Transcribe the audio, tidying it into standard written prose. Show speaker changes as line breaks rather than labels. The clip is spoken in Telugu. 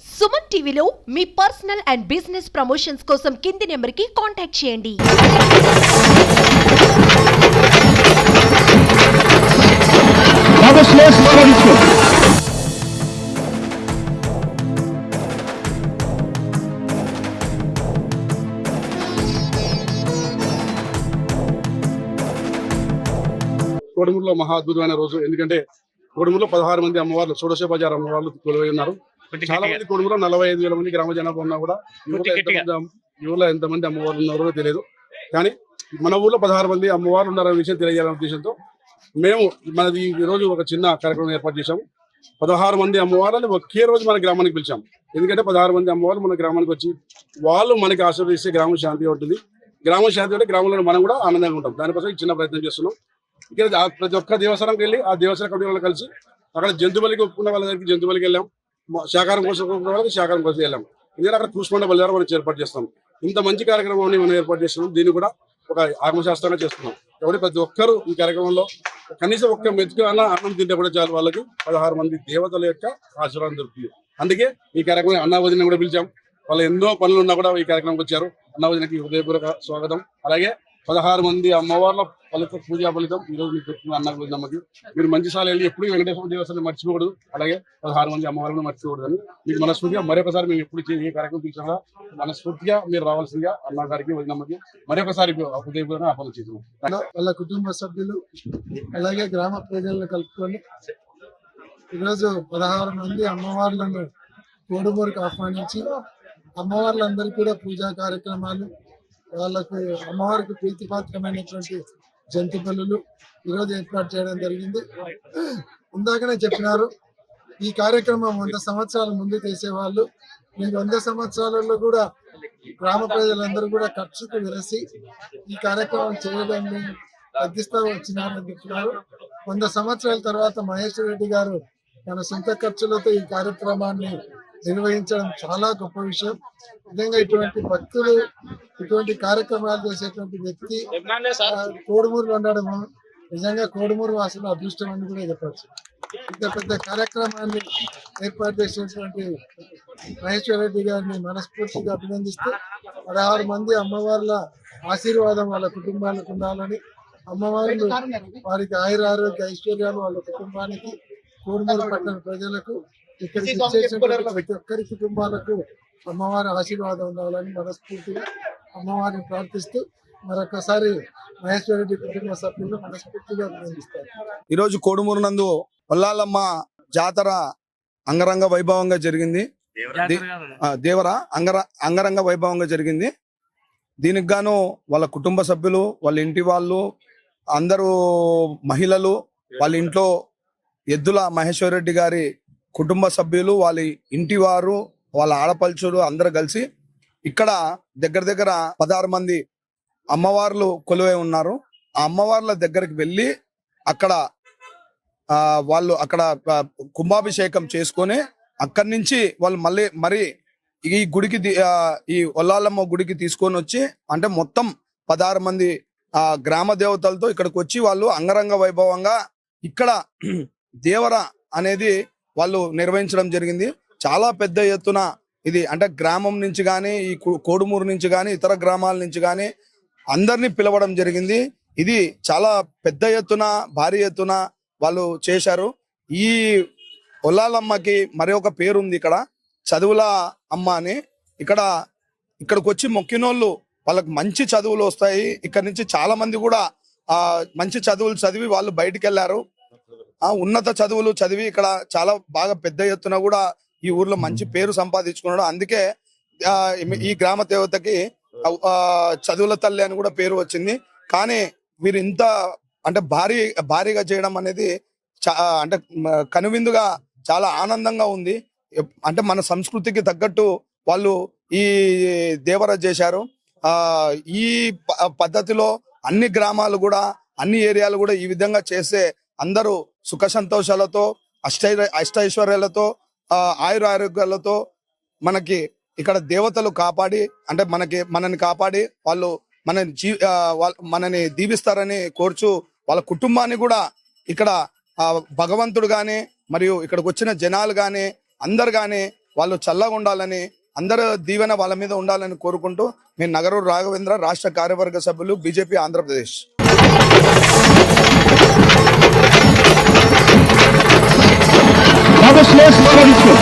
సుమన్ టీవీలో మీ పర్సనల్ అండ్ బిజినెస్ ప్రమోషన్స్ కోసం కింది నెంబర్కి కాంటాక్ట్ చేయండి.
కోడుమూరులో మహా అద్భుతమైన రోజు. ఎందుకంటే కోడుమూరులో 16 మంది అమ్మవార్లు షోడశ బజార్ అమ్మవార్లు కొలువై ఉన్నారు. చాలా మంది కోడుమూరులో 45,000 మంది గ్రామ జనాభా ఉన్నా కూడా ఈ ఊళ్ళో ఎంతమంది అమ్మవార్లు ఉన్నారో తెలియదు. కానీ మన ఊళ్ళో 16 మంది అమ్మవార్లు ఉన్నారనే విషయం తెలియజేయాలనే ఉద్దేశంతో మేము మనది ఈ రోజు ఒక చిన్న కార్యక్రమం ఏర్పాటు చేశాము. 16 మంది అమ్మవార్లని ఒకే రోజు మన గ్రామానికి పిలిచాం. ఎందుకంటే 16 మంది అమ్మవార్లు మన గ్రామానికి వచ్చి వాళ్ళు మనకి ఆశీర్వదిస్తే గ్రామం శాంతిగా ఉంటుంది. గ్రామం శాంతి అంటే గ్రామంలో మనం కూడా ఆనందంగా ఉంటాం. దానికోసం ఈ చిన్న ప్రయత్నం చేస్తున్నాం. ఇక్కడ ప్రతి ఒక్క దేవస్థానంకి వెళ్ళి ఆ దేవస్థాన కమిటీ వాళ్ళు కలిసి అక్కడ జంతుబలికి ఒప్పుకున్న వాళ్ళ దగ్గరికి జంతుబలికి వెళ్ళాం. శాకారం కోసం ఒప్పుకున్న వాళ్ళకి శాకారం కోసం వెళ్ళాం. ఎందుకంటే అక్కడ కూసుకొండ బలిదారం మనం ఏర్పాటు చేస్తాం. ఇంత మంచి కార్యక్రమాన్ని మనం ఏర్పాటు చేస్తున్నాం. దీన్ని కూడా ఒక ఆత్మశాస్త్రంగా చేస్తున్నాం. కాబట్టి ప్రతి ఒక్కరూ ఈ కార్యక్రమంలో కనీసం ఒక్క మెతుకు అన్నం తింటే కూడా చాలు వాళ్ళకి 16 మంది దేవతల యొక్క ఆశీర్వాదం దొరుకుతుంది. అందుకే ఈ కార్యక్రమం అన్నా వదిన కూడా పిలిచాం. వాళ్ళు ఎన్నో పనులు ఉన్నా కూడా ఈ కార్యక్రమంకి వచ్చారు. అన్నా వదినకి హృదయపూర్వక స్వాగతం. అలాగే 16 మంది అమ్మవార్ల ఫలితం పూజా ఫలితం ఈ రోజు మీకు చెప్తున్న అన్న వదినమ్మకి మీరు మంచి సార్లు వెళ్ళి ఎప్పుడు వెంకటేశ్వర దేవస్థానం మర్చిపోకూడదు. అలాగే 16 మంది అమ్మవారిని మర్చిపోకూడదు అని మీకు మనస్ఫూర్తిగా మరొకసారి మేము ఎప్పుడు ఏ కార్యక్రమం పిలిచినా మనస్ఫూర్తిగా మీరు రావాల్సిందిగా అన్న గారికి వదినమ్మకి మరొకసారి హృదయపూర్వకంగా ఆహ్వానం చేస్తున్నాం.
వాళ్ళ కుటుంబ సభ్యులు అలాగే గ్రామ ప్రజలను కలుపుకొని ఈరోజు 16 మంది అమ్మవార్లను కోడుమూరుకు ఆహ్వానించి అమ్మవార్లందరికీ కూడా పూజా కార్యక్రమాలు వాళ్ళకు అమ్మవారికి ప్రీతిపాత్రమైనటువంటి జంతు బలులు ఈరోజు ఏర్పాటు చేయడం జరిగింది. ఇందాకనే చెప్పినారు ఈ కార్యక్రమం 100 సంవత్సరాల ముందు చేసేవాళ్ళు ఈ 100 సంవత్సరాలలో కూడా గ్రామ ప్రజలందరూ కూడా ఖర్చుకు వెరసి ఈ కార్యక్రమం చేయడాన్ని తగ్గిస్తూ వచ్చినారని చెప్పినారు. 100 సంవత్సరాల తర్వాత మహేశ్వర రెడ్డి గారు తన సొంత ఖర్చులతో ఈ కార్యక్రమాన్ని నిర్వహించడం చాలా గొప్ప విషయం. నిజంగా ఇటువంటి భక్తులు ఇటువంటి కార్యక్రమాలు చేసేటువంటి వ్యక్తి కోడుమూరులో ఉండడం నిజంగా కోడుమూరు వాసుల అదృష్టం అని కూడా చెప్పచ్చు. ఇంత పెద్ద కార్యక్రమాన్ని ఏర్పాటు చేసినటువంటి మహేశ్వర రెడ్డి గారిని మనస్ఫూర్తిగా అభినందిస్తూ 16 మంది అమ్మవార్ల ఆశీర్వాదం వాళ్ళ కుటుంబాలకు ఉండాలని, అమ్మవార్లు వారికి ఆయురారోగ్య ఐశ్వర్యాలు వాళ్ళ కుటుంబానికి, కోడుమూరు పట్టణ ప్రజలకు, ఇక్కడికి వచ్చేసినటువంటి ప్రతి ఒక్కరి కుటుంబాలకు అమ్మవారి ఆశీర్వాదం ఉండాలని మనస్ఫూర్తిగా అమ్మవారిని ప్రార్థిస్తూ మరొకసారి మహేశ్వర రెడ్డి కుటుంబ సభ్యులు మనస్ఫూర్తిగా అభినందిస్తారు.
ఈరోజు కోడుమూరు నందు ఒల్లాలమ్మ జాతర అంగరంగ వైభవంగా జరిగింది. అంగరంగ వైభవంగా జరిగింది. దీనికి గాను వాళ్ళ కుటుంబ సభ్యులు, వాళ్ళ ఇంటి వాళ్ళు, అందరూ మహిళలు, వాళ్ళ ఇంట్లో ఎద్దుల మహేశ్వర రెడ్డి గారి కుటుంబ సభ్యులు, వాళ్ళ ఇంటి వారు, వాళ్ళ ఆడపడుచులు అందరూ కలిసి ఇక్కడ దగ్గర 16 మంది అమ్మవార్లు కొలువై ఉన్నారు. ఆ అమ్మవార్ల దగ్గరికి వెళ్ళి అక్కడ వాళ్ళు అక్కడ కుంభాభిషేకం చేసుకొని అక్కడి నుంచి వాళ్ళు మరి ఈ గుడికి ఈ ఒల్లాలమ్మ గుడికి తీసుకొని వచ్చి అంటే మొత్తం 16 మంది గ్రామ దేవతలతో ఇక్కడికి వచ్చి వాళ్ళు అంగరంగ వైభవంగా ఇక్కడ దేవర అనేది వాళ్ళు నిర్వహించడం జరిగింది. చాలా పెద్ద ఎత్తున ఇది అంటే గ్రామం నుంచి కానీ ఈ కోడుమూరు నుంచి కానీ ఇతర గ్రామాల నుంచి కానీ అందరినీ పిలవడం జరిగింది. ఇది చాలా పెద్ద ఎత్తున భారీ ఎత్తున వాళ్ళు చేశారు. ఈ ఒల్లాలమ్మకి మరి ఒక పేరు ఉంది ఇక్కడ, చదువుల అమ్మ అని. ఇక్కడికి వచ్చి మొక్కినోళ్ళు వాళ్ళకి మంచి చదువులు వస్తాయి. ఇక్కడ నుంచి చాలా మంది కూడా మంచి చదువులు చదివి వాళ్ళు బయటికి వెళ్ళారు. ఉన్నత చదువులు చదివి ఇక్కడ చాలా బాగా పెద్ద ఎత్తున కూడా ఈ ఊర్లో మంచి పేరు సంపాదించుకున్నాడు. అందుకే ఈ గ్రామ దేవతకి చదువుల తల్లి అని కూడా పేరు వచ్చింది. కానీ వీరు ఇంత అంటే భారీగా చేయడం అనేది అంటే కనువిందుగా చాలా ఆనందంగా ఉంది. అంటే మన సంస్కృతికి తగ్గట్టు వాళ్ళు ఈ దేవర చేశారు. ఈ పద్ధతిలో అన్ని గ్రామాలు కూడా అన్ని ఏరియాలు కూడా ఈ విధంగా చేస్తే అందరూ సుఖ సంతోషాలతో అష్టైశ్వర్యాలతో ఆయురారోగ్యాలతో మనకి ఇక్కడ దేవతలు కాపాడి అంటే మనని కాపాడి వాళ్ళు మనని దీవిస్తారని కోరుచు వాళ్ళ కుటుంబాన్ని కూడా ఇక్కడ భగవంతుడు గాని మరియు ఇక్కడికి వచ్చిన జనాలు గాని అందరు గాని వాళ్ళు చల్లగా ఉండాలని, అందరు దీవెన వాళ్ళ మీద ఉండాలని కోరుకుంటూ మేము నగరూరు రాఘవేంద్ర, రాష్ట్ర కార్యవర్గ సభ్యులు, బీజేపీ ఆంధ్రప్రదేశ్.
స్వాగతిస్తూ